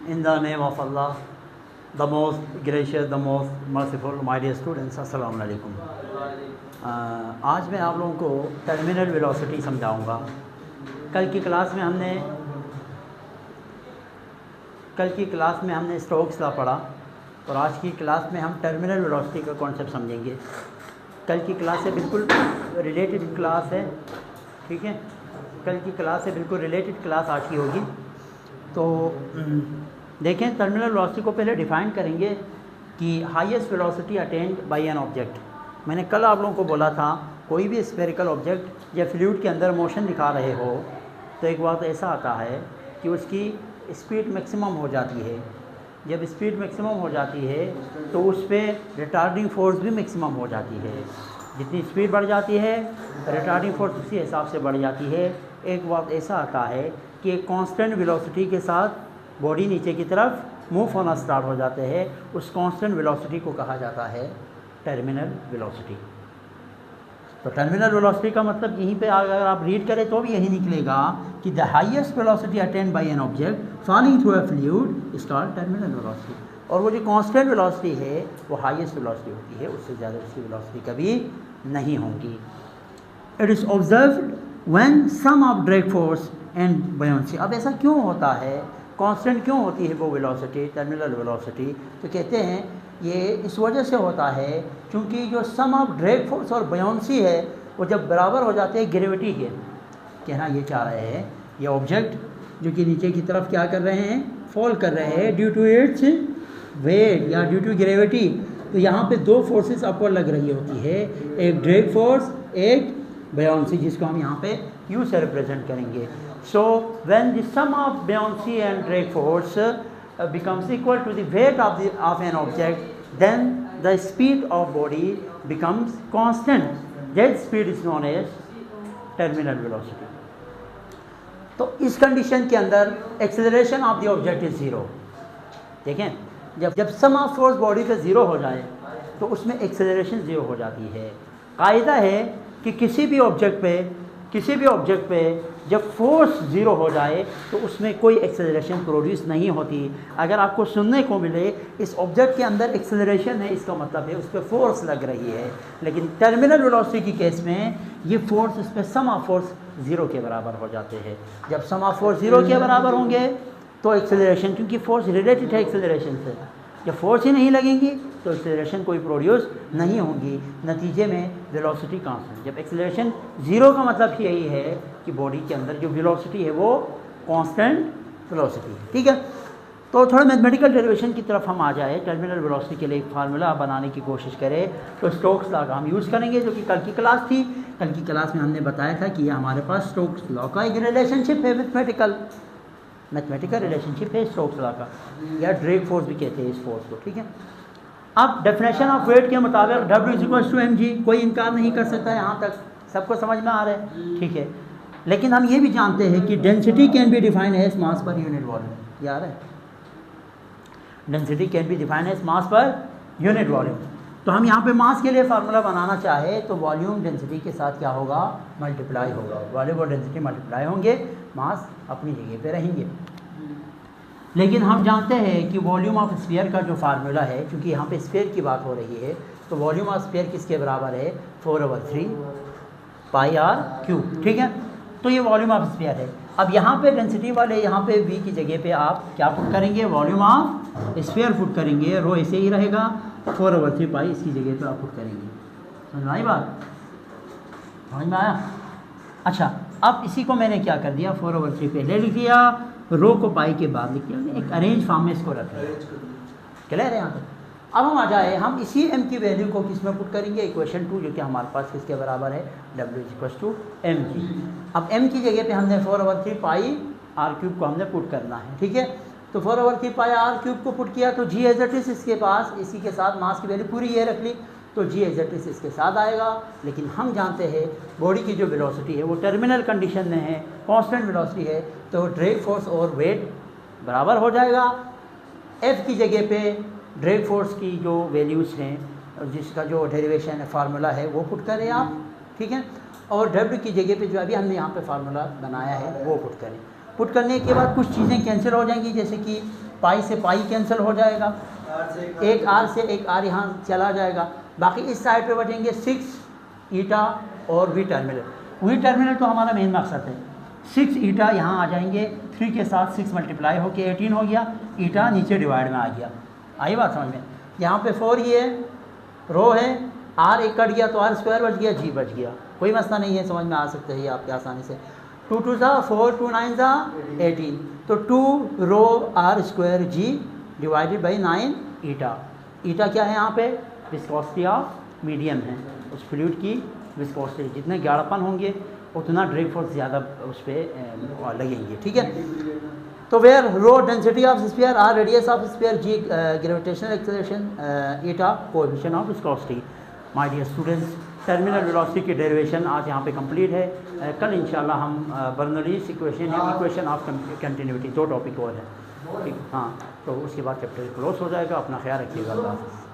In the name of Allah, the most gracious, the most merciful, my dear students, अस्सलाम वालेकुम। आज मैं आप लोगों को टर्मिनल वेलोसिटी समझाऊंगा। कल की क्लास में हमने स्टोक्स लॉ पढ़ा और आज की क्लास में हम टर्मिनल वेलोसिटी का कॉन्सेप्ट समझेंगे। कल की क्लास से बिल्कुल रिलेटेड क्लास है, ठीक है। कल की क्लास से बिल्कुल रिलेटेड क्लास आज की होगी। तो देखें, टर्मिनल वेलोसिटी को पहले डिफ़ाइन करेंगे कि highest velocity attend bye an object. मैंने कल आप लोगों को बोला था, कोई भी स्फेरिकल ऑब्जेक्ट या फ्लूइड के अंदर मोशन दिखा रहे हो तो एक बात ऐसा आता है कि उसकी स्पीड मैक्सिमम हो जाती है। जब स्पीड मैक्सिमम हो जाती है तो उस पर रिटार्डिंग फोर्स भी मैक्सिमम हो जाती है। जितनी स्पीड बढ़ जाती है रिटार्डिंग फोर्स उसी हिसाब से बढ़ जाती है। एक बात ऐसा आता है कि एक कांस्टेंट वेलोसिटी के साथ बॉडी नीचे की तरफ मूव होना स्टार्ट हो जाते हैं। उस कांस्टेंट वेलोसिटी को कहा जाता है टर्मिनल वेलोसिटी। तो टर्मिनल वेलोसिटी का मतलब यहीं पे अगर आप रीड करें तो भी यही निकलेगा कि the highest velocity attend bye an object falling through a fluid is called terminal velocity. और वो जो कांस्टेंट वेलोसिटी है वो हाईएस्ट वेलोसिटी होती है, उससे ज़्यादा उसकी वेलोसिटी कभी नहीं होगी। It is observed when sum of drag force and buoyancy. अब ऐसा क्यों होता है, कांस्टेंट क्यों होती है वो वेलोसिटी, टर्मिनल वेलोसिटी? तो कहते हैं ये इस वजह से होता है क्योंकि जो सम ऑफ ड्रैग फोर्स और बुयांसी है वो जब बराबर हो जाते हैं ग्रेविटी के। कहना ये चाह रहे हैं ये ऑब्जेक्ट जो कि नीचे की तरफ क्या कर रहे हैं, फॉल कर रहे हैं ड्यू टू इट्स वेट या ड्यू टू ग्रेविटी। तो यहाँ पे दो फोर्सेस आपको लग रही होती है, एक ड्रैग फोर्स, एक बुयांसी, जिसको हम यहाँ पे यू से रिप्रेजेंट करेंगे। So when the sum of buoyancy and drag force becomes equal to the weight of an object, then the speed of body becomes constant. That speed is known as terminal velocity. तो इस condition के अंदर acceleration of the object is zero. देखें, जब सम of force body पे zero हो जाए तो उसमें एक्सेलरेशन ज़ीरो हो जाती है। कायदा है कि किसी भी ऑब्जेक्ट पे जब फोर्स ज़ीरो हो जाए तो उसमें कोई एक्सेलरेशन प्रोड्यूस नहीं होती। अगर आपको सुनने को मिले इस ऑब्जेक्ट के अंदर एक्सेलरेशन है, इसका मतलब है उस पर फोर्स लग रही है। लेकिन टर्मिनल वेलोसिटी की केस में ये फोर्स, उस पर सम ऑफ फोर्स ज़ीरो के बराबर हो जाते हैं। जब सम ऑफ फोर्स ज़ीरो के बराबर होंगे तो एक्सेलरेशन, क्योंकि फोर्स रिलेटेड है एक्सेलरेशन से, जब फोर्स ही नहीं लगेंगी तो एक्सेलरेशन कोई प्रोड्यूस नहीं होगी। नतीजे में वेलोसिटी कांस्टेंट। जब एक्सेलरेशन ज़ीरो का मतलब यही है कि बॉडी के अंदर जो वेलोसिटी है वो कांस्टेंट वेलोसिटी है, ठीक है। तो थोड़ा मैथमेटिकल डेरिवेशन की तरफ हम आ जाए। टर्मिनल वेलोसिटी के लिए एक फार्मूला बनाने की कोशिश करें तो स्टोक्स लॉ का हम यूज़ करेंगे, जो कि कल की क्लास थी। कल की क्लास में हमने बताया था कि ये हमारे पास स्टोक्स लॉ का एक रिलेशनशिप है, मैथमेटिकल रिलेशनशिप है स्टोक्स लॉ का, या ड्रैग फोर्स भी कहते हैं इस फोर्स को, ठीक है। अब डेफिनेशन ऑफ वेट के मुताबिक W=mg, कोई इनकार नहीं कर सकता, यहाँ तक सबको समझ में आ रहा है, ठीक है। लेकिन हम ये भी जानते हैं कि density can be define as mass per unit volume. याद है, density can be define as mass per unit volume. तो हम यहाँ पे मास के लिए फार्मूला बनाना चाहे तो वॉल्यूम डेंसिटी के साथ क्या होगा, मल्टीप्लाई होगा। वॉल्यूम और डेंसिटी मल्टीप्लाई होंगे, मास अपनी जगह पे रहेंगे। लेकिन हम जानते हैं कि वॉल्यूम ऑफ स्फीयर का जो फार्मूला है, क्योंकि यहाँ पे स्फीयर की बात हो रही है, तो वॉल्यूम ऑफ स्फीयर किसके बराबर है, 4/3 πr³, ठीक है। तो ये वॉल्यूम ऑफ स्फीयर है। अब यहाँ पे डेंसिटी वाले, यहाँ पे v की जगह पे आप क्या पुट करेंगे, वॉल्यूम ऑफ स्फीयर पुट करेंगे। रो ऐसे ही रहेगा, 4/3 पाई इसकी जगह पे आप पुट करेंगे। समझ में आई बात, समझ में आया? अच्छा, अब इसी को मैंने क्या कर दिया, 4/3 पहले लिख दिया, रो को पाई के बाद लिख दिया, एक अरेंज फॉर्म में इसको रख दिया। क्लियर है यहाँ तक? अब हम आ जाए, हम इसी m की वैल्यू को किस में पुट करेंगे, इक्वेशन 2, जो कि हमारे पास किसके बराबर है, W=mg। अब m की जगह पे हमने 4/3 πr³ को हमने पुट करना है, ठीक है। तो 4/3 πr³ को पुट किया तो g एज इट इज इसके पास, इसी के साथ मास की वैल्यू पूरी ये रख ली तो g एज इट इज इसके साथ आएगा। लेकिन हम जानते हैं बॉडी की जो वेलोसिटी है वो टर्मिनल कंडीशन में है, कांस्टेंट वेलोसिटी है, तो ड्रैग फोर्स और वेट बराबर हो जाएगा। f की जगह पे ड्रैग फोर्स की जो वैल्यूज़ हैं, जिसका जो डेरिवेशन है फार्मूला है वो पुट करें आप, ठीक है। और W की जगह पे जो अभी हमने यहाँ पे फार्मूला बनाया है वो पुट करें। पुट करने के बाद कुछ चीज़ें कैंसिल हो जाएंगी, जैसे कि पाई से पाई कैंसिल हो जाएगा, एक आर से एक आर यहाँ चला जाएगा, बाकी इस साइड पे बचेंगे 6 ईटा और वी टर्मिनल। वी टर्मिनल तो हमारा मेन मकसद है। 6 ईटा यहाँ आ जाएंगे, 3 के साथ 6 मल्टीप्लाई होके 18 हो गया, ईटा नीचे डिवाइड में आ गया। आई बात समझ में? यहाँ पे 4 ये रो है, आर एक कट गया तो आर स्क्वायर बच गया, जी बच गया, कोई मसला नहीं है, समझ में आ सकते हैं आपके आसानी से। 2 2 ज़ा 4, 2 9 ज़ा 18, तो 2 rho R square G divided by 9 eta. Eta क्या है यहाँ पे? विस्कोसिटी ऑफ मीडियम है, उस फ्लूइड की विस्कोसिटी, जितने गाढ़ापन होंगे उतना ड्रैग फोर्स ज़्यादा उस पर लगेंगे, ठीक है। तो where rho density of sphere, R radius of sphere, G gravitational acceleration, eta coefficient of viscosity. My dear students, terminal velocity की डेरिवेशन आज यहाँ पे कंप्लीट है। कल इंशाल्लाह हम बर्नौलीज़ इक्वेशन या इक्वेशन ऑफ कंटिन्यूटी, 2 टॉपिक और है, ठीक। हाँ, तो उसके बाद चैप्टर क्लोज हो जाएगा। अपना ख्याल रखिएगा, अल्लाह हाफ़िज़।